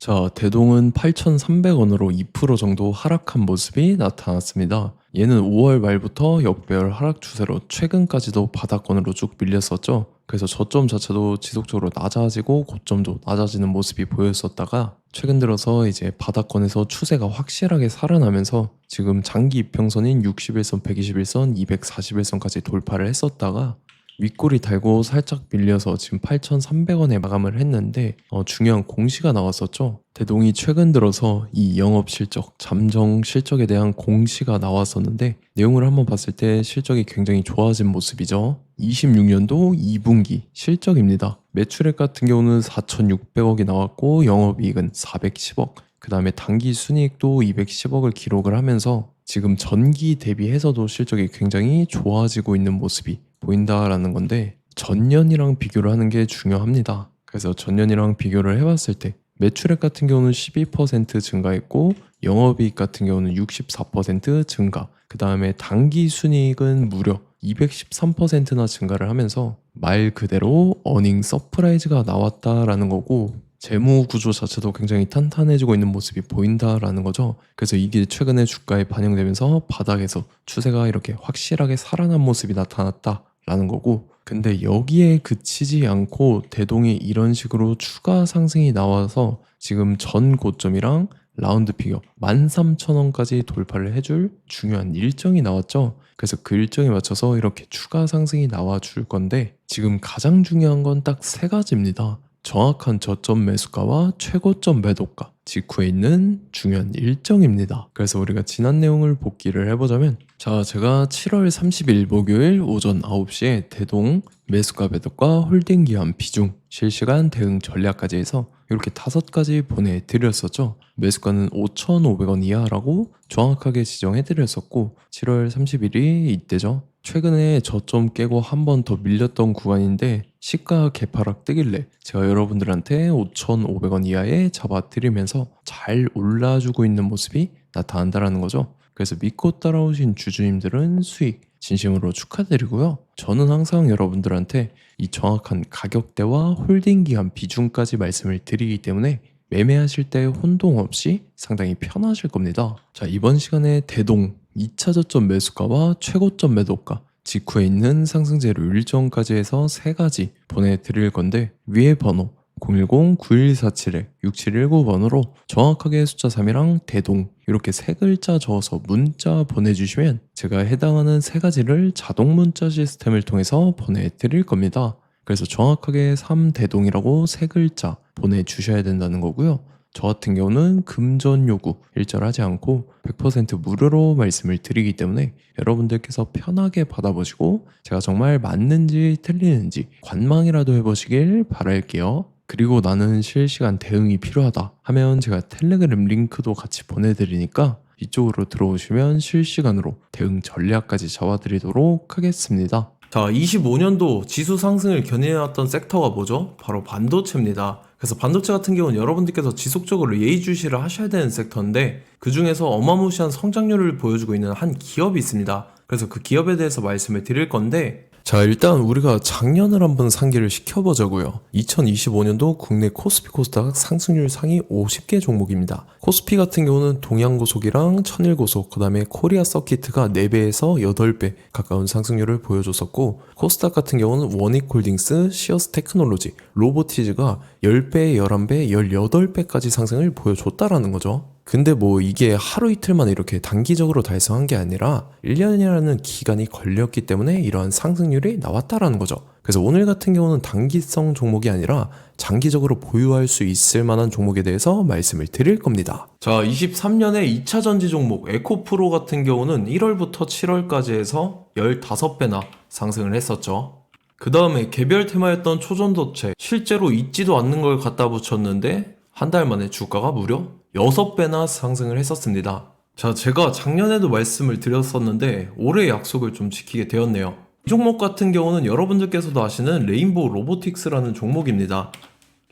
자, 대동은 8,300원으로 2% 정도 하락한 모습이 나타났습니다. 얘는 5월 말부터 역배열 하락 추세로 최근까지도 바닥권으로 쭉 밀렸었죠. 그래서 저점 자체도 지속적으로 낮아지고 고점도 낮아지는 모습이 보였었다가 최근 들어서 이제 바닥권에서 추세가 확실하게 살아나면서 지금 장기 이평선인 60일선, 121선, 241선까지 돌파를 했었다가 윗꼬리 달고 살짝 밀려서 지금 8,300원에 마감을 했는데 중요한 공시가 나왔었죠. 대동이 최근 들어서 이 영업 실적, 잠정 실적에 대한 공시가 나왔었는데 내용을 한번 봤을 때 실적이 굉장히 좋아진 모습이죠. 26년도 2분기 실적입니다. 매출액 같은 경우는 4,600억이 나왔고 영업이익은 410억, 그 다음에 당기 순이익도 210억을 기록을 하면서 지금 전기 대비해서도 실적이 굉장히 좋아지고 있는 모습이 보인다라는 건데 전년이랑 비교를 하는 게 중요합니다. 그래서 전년이랑 비교를 해봤을 때 매출액 같은 경우는 12% 증가했고 영업이익 같은 경우는 64% 증가, 그 다음에 당기 순이익은 무려 213%나 증가를 하면서 말 그대로 어닝 서프라이즈가 나왔다라는 거고 재무 구조 자체도 굉장히 탄탄해지고 있는 모습이 보인다라는 거죠. 그래서 이게 최근에 주가에 반영되면서 바닥에서 추세가 이렇게 확실하게 살아난 모습이 나타났다라는 거고, 근데 여기에 그치지 않고 대동이 이런 식으로 추가 상승이 나와서 지금 전 고점이랑 라운드 피겨 13,000원까지 돌파를 해줄 중요한 일정이 나왔죠. 그래서 그 일정에 맞춰서 이렇게 추가 상승이 나와 줄 건데 지금 가장 중요한 건 딱 세 가지입니다. 정확한 저점 매수가와 최고점 매도가, 직후에 있는 중요한 일정입니다. 그래서 우리가 지난 내용을 복기를 해보자면, 자, 제가 7월 30일 목요일 오전 9시에 대동 매수가 매도가 홀딩 기한 비중 실시간 대응 전략까지 해서 이렇게 5가지 보내드렸었죠. 매수가는 5,500원 이하라고 정확하게 지정해드렸었고 7월 30일이 이때죠. 최근에 저점 깨고 한 번 더 밀렸던 구간인데 시가 개파락 뜨길래 제가 여러분들한테 5,500원 이하에 잡아드리면서 잘 올라주고 있는 모습이 나타난다는 거죠. 그래서 믿고 따라오신 주주님들은 수익 진심으로 축하드리고요. 저는 항상 여러분들한테 이 정확한 가격대와 홀딩 기간 비중까지 말씀을 드리기 때문에 매매하실 때 혼동 없이 상당히 편하실 겁니다. 자, 이번 시간에 대동 2차 저점 매수가와 최고점 매도가, 직후에 있는 상승재료 일정까지 해서 3가지 보내드릴 건데 위에 번호 010-9147-6719번으로 정확하게 숫자 3이랑 대동 이렇게 3글자 적어서 문자 보내주시면 제가 해당하는 3가지를 자동 문자 시스템을 통해서 보내드릴 겁니다. 그래서 정확하게 3대동이라고 3글자 보내주셔야 된다는 거고요. 저 같은 경우는 금전 요구 일절하지 않고 100% 무료로 말씀을 드리기 때문에 여러분들께서 편하게 받아보시고 제가 정말 맞는지 틀리는지 관망이라도 해보시길 바랄게요. 그리고 나는 실시간 대응이 필요하다 하면 제가 텔레그램 링크도 같이 보내드리니까 이쪽으로 들어오시면 실시간으로 대응 전략까지 잡아드리도록 하겠습니다. 자, 25년도 지수 상승을 견인해왔던 섹터가 뭐죠? 바로 반도체입니다. 그래서 반도체 같은 경우는 여러분들께서 지속적으로 예의주시를 하셔야 되는 섹터인데 그 중에서 어마무시한 성장률을 보여주고 있는 한 기업이 있습니다. 그래서 그 기업에 대해서 말씀을 드릴 건데, 자, 일단 우리가 작년을 한번 상기를 시켜보자고요. 2025년도 국내 코스피 코스닥 상승률 상위 50개 종목입니다. 코스피 같은 경우는 동양고속이랑 천일고속, 그 다음에 코리아 서키트가 4배에서 8배 가까운 상승률을 보여줬었고, 코스닥 같은 경우는 원익홀딩스, 시어스 테크놀로지, 로보티즈가 10배, 11배, 18배까지 상승을 보여줬다라는 거죠. 근데 뭐 이게 하루 이틀만 이렇게 단기적으로 달성한 게 아니라 1년이라는 기간이 걸렸기 때문에 이러한 상승률이 나왔다라는 거죠. 그래서 오늘 같은 경우는 단기성 종목이 아니라 장기적으로 보유할 수 있을 만한 종목에 대해서 말씀을 드릴 겁니다. 자, 23년에 2차 전지 종목 에코프로 같은 경우는 1월부터 7월까지 해서 15배나 상승을 했었죠. 그 다음에 개별 테마였던 초전도체, 실제로 있지도 않는 걸 갖다 붙였는데 한 달 만에 주가가 무려 6배나 상승을 했었습니다. 자, 제가 작년에도 말씀을 드렸었는데 올해 약속을 좀 지키게 되었네요. 이 종목 같은 경우는 여러분들께서도 아시는 레인보우 로보틱스라는 종목입니다.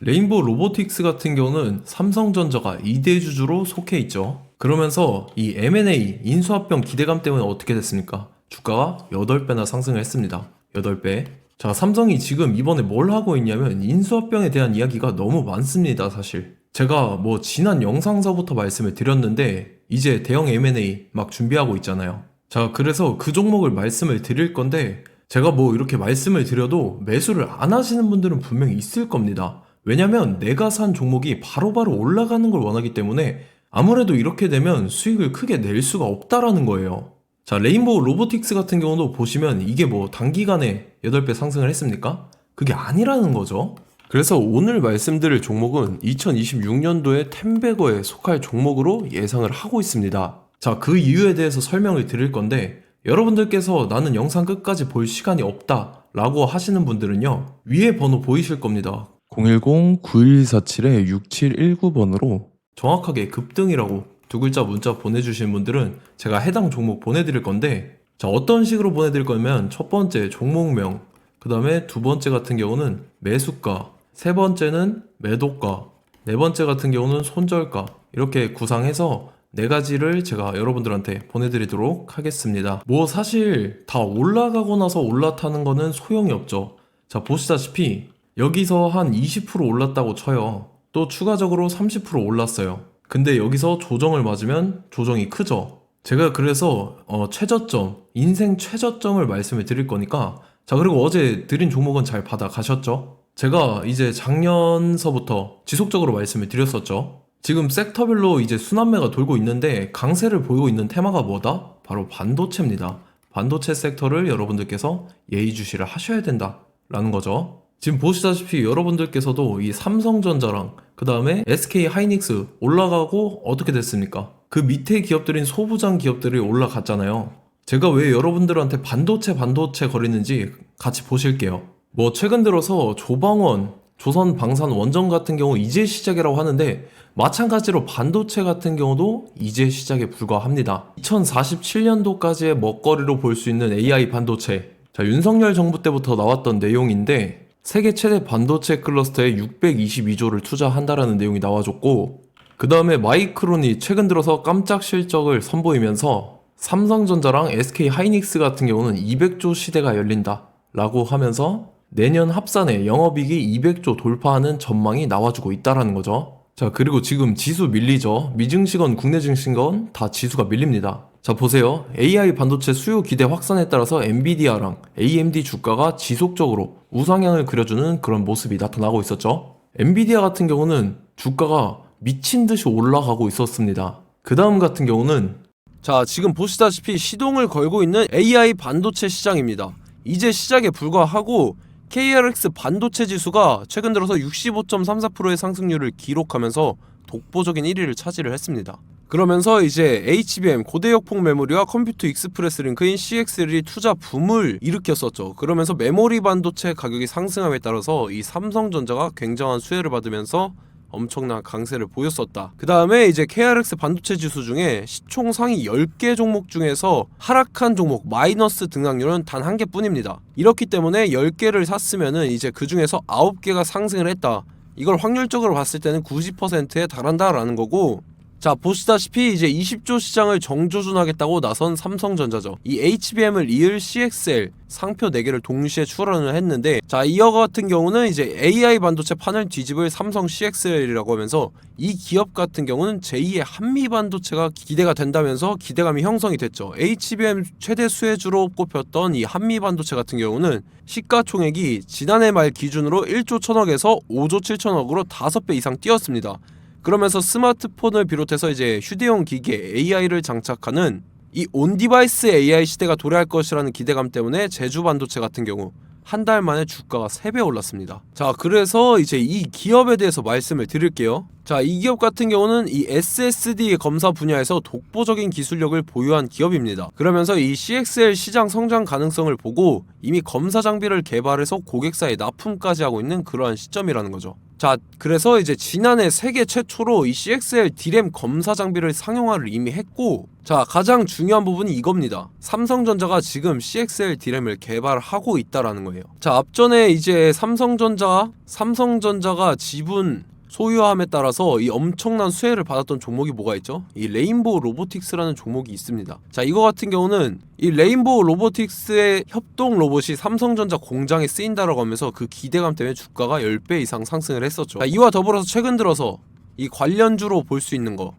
레인보우 로보틱스 같은 경우는 삼성전자가 2대 주주로 속해 있죠. 그러면서 이 M&A 인수합병 기대감 때문에 어떻게 됐습니까? 주가가 8배나 상승을 했습니다. 8배. 자, 삼성이 지금 이번에 뭘 하고 있냐면 인수합병에 대한 이야기가 너무 많습니다, 사실. 제가 뭐 지난 영상서부터 말씀을 드렸는데 이제 대형 M&A 막 준비하고 있잖아요. 자, 그래서 그 종목을 말씀을 드릴 건데 제가 뭐 이렇게 말씀을 드려도 매수를 안 하시는 분들은 분명히 있을 겁니다. 왜냐면 내가 산 종목이 바로바로 올라가는 걸 원하기 때문에 아무래도 이렇게 되면 수익을 크게 낼 수가 없다라는 거예요. 자, 레인보우 로보틱스 같은 경우도 보시면 이게 뭐 단기간에 8배 상승을 했습니까? 그게 아니라는 거죠. 그래서 오늘 말씀드릴 종목은 2026년도에 템베거에 속할 종목으로 예상을 하고 있습니다. 자, 그 이유에 대해서 설명을 드릴 건데 여러분들께서 나는 영상 끝까지 볼 시간이 없다 라고 하시는 분들은요, 위에 번호 보이실 겁니다. 010-9147-6719번으로 정확하게 급등이라고 두 글자 문자 보내주신 분들은 제가 해당 종목 보내드릴 건데, 자, 어떤 식으로 보내드릴 거냐면 첫 번째 종목명, 그 다음에 두 번째 같은 경우는 매수가, 세 번째는 매도가, 네 번째 같은 경우는 손절가, 이렇게 구상해서 네 가지를 제가 여러분들한테 보내드리도록 하겠습니다. 뭐 사실 다 올라가고 나서 올라타는 거는 소용이 없죠. 자, 보시다시피 여기서 한 20% 올랐다고 쳐요. 또 추가적으로 30% 올랐어요. 근데 여기서 조정을 맞으면 조정이 크죠. 제가 그래서 최저점, 인생 최저점을 말씀을 드릴 거니까, 자, 그리고 어제 드린 종목은 잘 받아가셨죠? 제가 이제 작년서부터 지속적으로 말씀을 드렸었죠. 지금 섹터별로 이제 순환매가 돌고 있는데 강세를 보이고 있는 테마가 뭐다? 바로 반도체입니다. 반도체 섹터를 여러분들께서 예의주시를 하셔야 된다라는 거죠. 지금 보시다시피 여러분들께서도 이 삼성전자랑 그 다음에 SK 하이닉스 올라가고 어떻게 됐습니까? 그 밑에 기업들인 소부장 기업들이 올라갔잖아요. 제가 왜 여러분들한테 반도체 거리는지 같이 보실게요. 뭐 최근 들어서 조방원, 조선방산원전 같은 경우 이제 시작이라고 하는데 마찬가지로 반도체 같은 경우도 이제 시작에 불과합니다. 2047년도까지의 먹거리로 볼 수 있는 AI 반도체. 자, 윤석열 정부 때부터 나왔던 내용인데 세계 최대 반도체 클러스터에 622조를 투자한다라는 내용이 나와줬고, 그 다음에 마이크론이 최근 들어서 깜짝 실적을 선보이면서 삼성전자랑 SK 하이닉스 같은 경우는 200조 시대가 열린다 라고 하면서 내년 합산에 영업이익이 200조 돌파하는 전망이 나와주고 있다라는 거죠. 자, 그리고 지금 지수 밀리죠. 미증시건 국내 증시건 다 지수가 밀립니다. 자, 보세요. AI 반도체 수요 기대 확산에 따라서 엔비디아랑 AMD 주가가 지속적으로 우상향을 그려주는 그런 모습이 나타나고 있었죠. 엔비디아 같은 경우는 주가가 미친 듯이 올라가고 있었습니다. 그 다음 같은 경우는, 자, 지금 보시다시피 시동을 걸고 있는 AI 반도체 시장입니다. 이제 시작에 불과하고 KRX 반도체 지수가 최근 들어서 65.34%의 상승률을 기록하면서 독보적인 1위를 차지를 했습니다. 그러면서 이제 HBM 고대역폭 메모리와 컴퓨터 익스프레스 링크인 CXL이 투자 붐을 일으켰었죠. 그러면서 메모리 반도체 가격이 상승함에 따라서 이 삼성전자가 굉장한 수혜를 받으면서 엄청난 강세를 보였었다. 그 다음에 이제 KRX 반도체 지수 중에 시총 상위 10개 종목 중에서 하락한 종목 마이너스 등락률은 단 한 개뿐입니다. 이렇기 때문에 10개를 샀으면은 이제 그 중에서 9개가 상승을 했다. 이걸 확률적으로 봤을 때는 90%에 달한다라는 거고, 자, 보시다시피 이제 20조 시장을 정조준하겠다고 나선 삼성전자죠. 이 HBM을 이을 CXL 상표 4개를 동시에 출원을 했는데, 자, 이어 같은 경우는 이제 AI 반도체 판을 뒤집을 삼성 CXL이라고 하면서 이 기업 같은 경우는 제2의 한미 반도체가 기대가 된다면서 기대감이 형성이 됐죠. HBM 최대 수혜주로 꼽혔던 이 한미 반도체 같은 경우는 시가총액이 지난해 말 기준으로 1조 1000억에서 5조 7천억으로 5배 이상 뛰었습니다. 그러면서 스마트폰을 비롯해서 이제 휴대용 기기에 AI를 장착하는 이 온디바이스 AI 시대가 도래할 것이라는 기대감 때문에 제주 반도체 같은 경우 한 달 만에 주가가 3배 올랐습니다. 자, 그래서 이제 이 기업에 대해서 말씀을 드릴게요. 자, 이 기업 같은 경우는 이 SSD 검사 분야에서 독보적인 기술력을 보유한 기업입니다. 그러면서 이 CXL 시장 성장 가능성을 보고 이미 검사 장비를 개발해서 고객사에 납품까지 하고 있는 그러한 시점이라는 거죠. 자, 그래서 이제 지난해 세계 최초로 이 CXL D램 검사 장비를 상용화를 이미 했고, 자, 가장 중요한 부분이 이겁니다. 삼성전자가 지금 CXL D램을 개발하고 있다라는 거예요. 자, 앞전에 이제 삼성전자가 지분 소유함에 따라서 이 엄청난 수혜를 받았던 종목이 뭐가 있죠? 이 레인보우 로보틱스라는 종목이 있습니다. 자, 이거 같은 경우는 이 레인보우 로보틱스의 협동 로봇이 삼성전자 공장에 쓰인다라고 하면서 그 기대감 때문에 주가가 10배 이상 상승을 했었죠. 자, 이와 더불어서 최근 들어서 이 관련주로 볼 수 있는 거.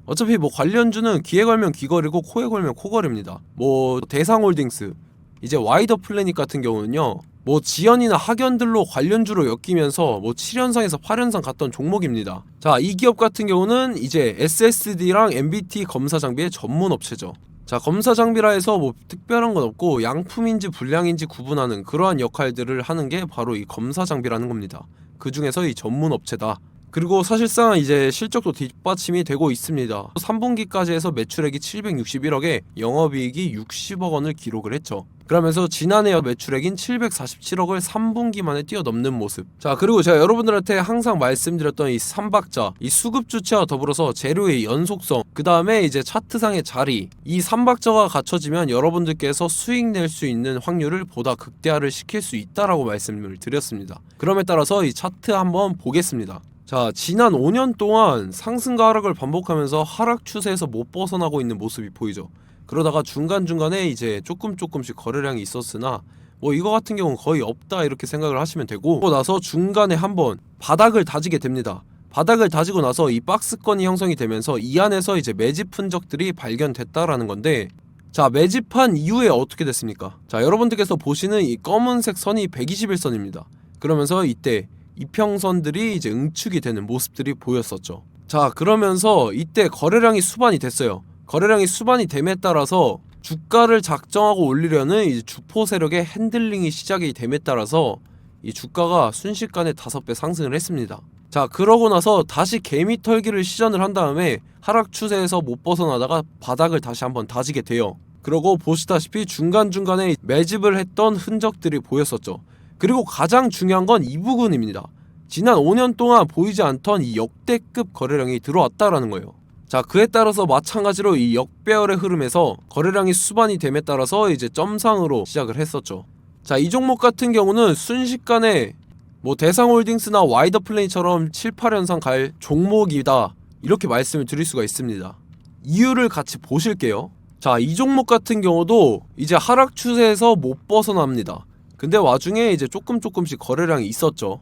어차피 뭐 관련주는 귀에 걸면 귀걸이고 코에 걸면 코걸이입니다. 뭐 대상홀딩스, 이제 와이더 플래닛 같은 경우는요, 뭐 지연이나 학연들로 관련주로 엮이면서 뭐 7연상에서 8연상 갔던 종목입니다. 자, 이 기업 같은 경우는 이제 SSD랑 MBT 검사 장비의 전문 업체죠. 자, 검사 장비라 해서 뭐 특별한 건 없고 양품인지 불량인지 구분하는 그러한 역할들을 하는 게 바로 이 검사 장비라는 겁니다. 그 중에서 이 전문 업체다. 그리고 사실상 이제 실적도 뒷받침이 되고 있습니다. 3분기까지 해서 매출액이 761억에 영업이익이 60억 원을 기록을 했죠. 그러면서 지난해 매출액인 747억을 3분기 만에 뛰어넘는 모습. 자, 그리고 제가 여러분들한테 항상 말씀드렸던 이 3박자, 이 수급 주체와 더불어서 재료의 연속성, 그 다음에 이제 차트상의 자리, 이 3박자가 갖춰지면 여러분들께서 수익 낼 수 있는 확률을 보다 극대화를 시킬 수 있다라고 말씀을 드렸습니다. 그럼에 따라서 이 차트 한번 보겠습니다. 자, 지난 5년 동안 상승과 하락을 반복하면서 하락 추세에서 못 벗어나고 있는 모습이 보이죠. 그러다가 중간중간에 이제 조금씩 거래량이 있었으나 뭐 이거 같은 경우는 거의 없다 이렇게 생각을 하시면 되고, 그러고 나서 중간에 한번 바닥을 다지게 됩니다. 바닥을 다지고 나서 이 박스권이 형성이 되면서 이 안에서 이제 매집 흔적들이 발견됐다라는 건데, 자, 매집한 이후에 어떻게 됐습니까? 자, 여러분들께서 보시는 이 검은색 선이 121선입니다. 그러면서 이때 이평선들이 이제 응축이 되는 모습들이 보였었죠. 자, 그러면서 이때 거래량이 수반이 됐어요. 거래량이 수반이 됨에 따라서 주가를 작정하고 올리려는 이제 주포 세력의 핸들링이 시작이 됨에 따라서 이 주가가 순식간에 5배 상승을 했습니다. 자, 그러고 나서 다시 개미 털기를 시전을 한 다음에 하락 추세에서 못 벗어나다가 바닥을 다시 한번 다지게 돼요. 그러고 보시다시피 중간중간에 매집을 했던 흔적들이 보였었죠. 그리고 가장 중요한 건 이 부분입니다. 지난 5년 동안 보이지 않던 이 역대급 거래량이 들어왔다라는 거예요. 자, 그에 따라서 마찬가지로 이 역배열의 흐름에서 거래량이 수반이 됨에 따라서 이제 점상으로 시작을 했었죠. 자, 이 종목 같은 경우는 순식간에 뭐 대상홀딩스나 와이더 플래닛처럼 7, 8연상 갈 종목이다 이렇게 말씀을 드릴 수가 있습니다. 이유를 같이 보실게요. 자, 이 종목 같은 경우도 이제 하락 추세에서 못 벗어납니다. 근데 와중에 이제 조금씩 거래량이 있었죠.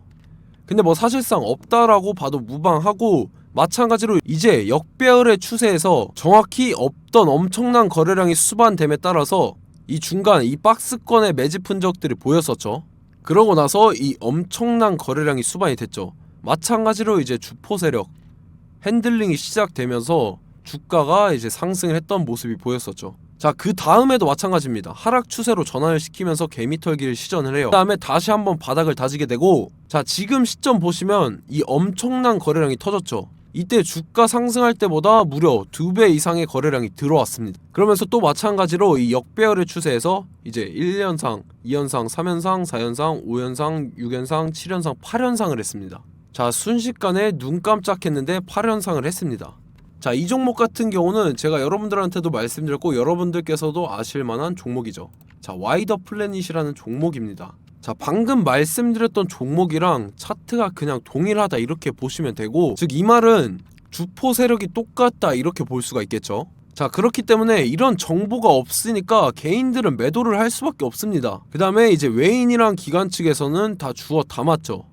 근데 뭐 사실상 없다라고 봐도 무방하고, 마찬가지로 이제 역배열의 추세에서 정확히 없던 엄청난 거래량이 수반됨에 따라서 이 중간 이 박스권의 매집 흔적들이 보였었죠. 그러고 나서 이 엄청난 거래량이 수반이 됐죠. 마찬가지로 이제 주포 세력 핸들링이 시작되면서 주가가 이제 상승을 했던 모습이 보였었죠. 자, 그 다음에도 마찬가지입니다. 하락 추세로 전환을 시키면서 개미털기를 시전을 해요. 그 다음에 다시 한번 바닥을 다지게 되고, 자, 지금 시점 보시면 이 엄청난 거래량이 터졌죠. 이때 주가 상승할 때보다 무려 2배 이상의 거래량이 들어왔습니다. 그러면서 또 마찬가지로 이 역배열의 추세에서 이제 1연상, 2연상, 3연상, 4연상, 5연상, 6연상, 7연상, 8연상을 했습니다. 자, 순식간에 눈 깜짝했는데 8연상을 했습니다. 자, 이 종목 같은 경우는 제가 여러분들한테도 말씀드렸고 여러분들께서도 아실만한 종목이죠. 자, 와이더 플래닛이라는 종목입니다. 자, 방금 말씀드렸던 종목이랑 차트가 그냥 동일하다 이렇게 보시면 되고, 즉 이 말은 주포 세력이 똑같다 이렇게 볼 수가 있겠죠. 자, 그렇기 때문에 이런 정보가 없으니까 개인들은 매도를 할 수밖에 없습니다. 그 다음에 이제 외인이랑 기관 측에서는 다 주워 담았죠.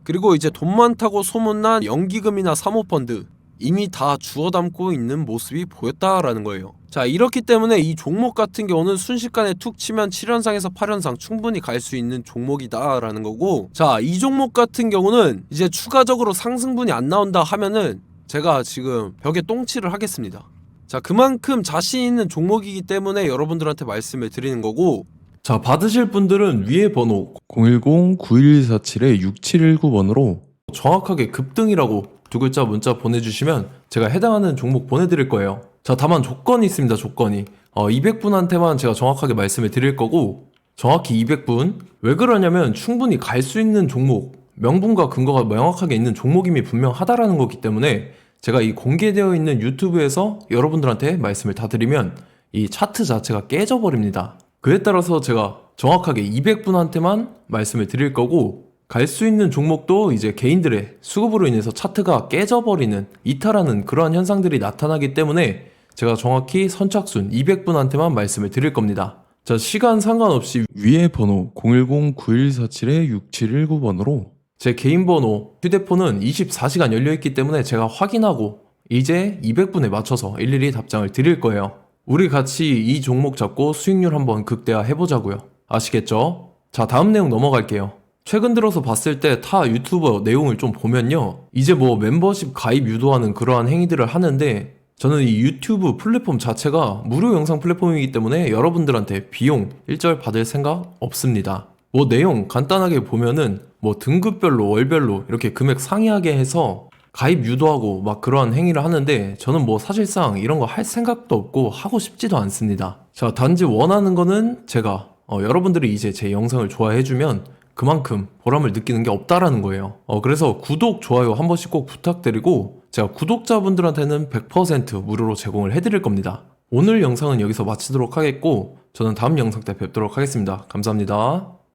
그리고 이제 돈 많다고 소문난 연기금이나 사모펀드 이미 다 주워 담고 있는 모습이 보였다라는 거예요. 자, 이렇기 때문에 이 종목 같은 경우는 순식간에 툭 치면 7연상에서 8연상 충분히 갈 수 있는 종목이다 라는 거고, 자, 이 종목 같은 경우는 이제 추가적으로 상승분이 안 나온다 하면은 제가 지금 벽에 똥칠을 하겠습니다. 자, 그만큼 자신 있는 종목이기 때문에 여러분들한테 말씀을 드리는 거고, 자, 받으실 분들은 위에 번호 010-9147-6719번으로 정확하게 급등이라고 두 글자 문자 보내주시면 제가 해당하는 종목 보내드릴 거예요. 자, 다만 조건이 있습니다. 조건이 200분한테만 제가 정확하게 말씀을 드릴 거고, 정확히 200분. 왜 그러냐면 충분히 갈 수 있는 종목, 명분과 근거가 명확하게 있는 종목임이 분명하다라는 거기 때문에 제가 이 공개되어 있는 유튜브에서 여러분들한테 말씀을 다 드리면 이 차트 자체가 깨져버립니다. 그에 따라서 제가 정확하게 200분한테만 말씀을 드릴 거고, 갈 수 있는 종목도 이제 개인들의 수급으로 인해서 차트가 깨져버리는, 이탈하는 그러한 현상들이 나타나기 때문에 제가 정확히 선착순 200분한테만 말씀을 드릴 겁니다. 자, 시간 상관없이 위에 번호 010-9147-6719번으로 제 개인 번호, 휴대폰은 24시간 열려있기 때문에 제가 확인하고 이제 200분에 맞춰서 일일이 답장을 드릴 거예요. 우리 같이 이 종목 잡고 수익률 한번 극대화 해보자고요. 아시겠죠? 자, 다음 내용 넘어갈게요. 최근 들어서 봤을 때 타 유튜버 내용을 좀 보면요, 이제 뭐 멤버십 가입 유도하는 그러한 행위들을 하는데, 저는 이 유튜브 플랫폼 자체가 무료 영상 플랫폼이기 때문에 여러분들한테 비용 일절 받을 생각 없습니다. 뭐 내용 간단하게 보면은 뭐 등급별로 월별로 이렇게 금액 상이하게 해서 가입 유도하고 막 그러한 행위를 하는데, 저는 뭐 사실상 이런 거 할 생각도 없고 하고 싶지도 않습니다. 자, 단지 원하는 거는 제가 여러분들이 이제 제 영상을 좋아해주면 그만큼 보람을 느끼는 게 없다라는 거예요. 그래서 구독, 좋아요 한 번씩 꼭 부탁드리고, 제가 구독자분들한테는 100% 무료로 제공을 해드릴 겁니다. 오늘 영상은 여기서 마치도록 하겠고, 저는 다음 영상 때 뵙도록 하겠습니다. 감사합니다.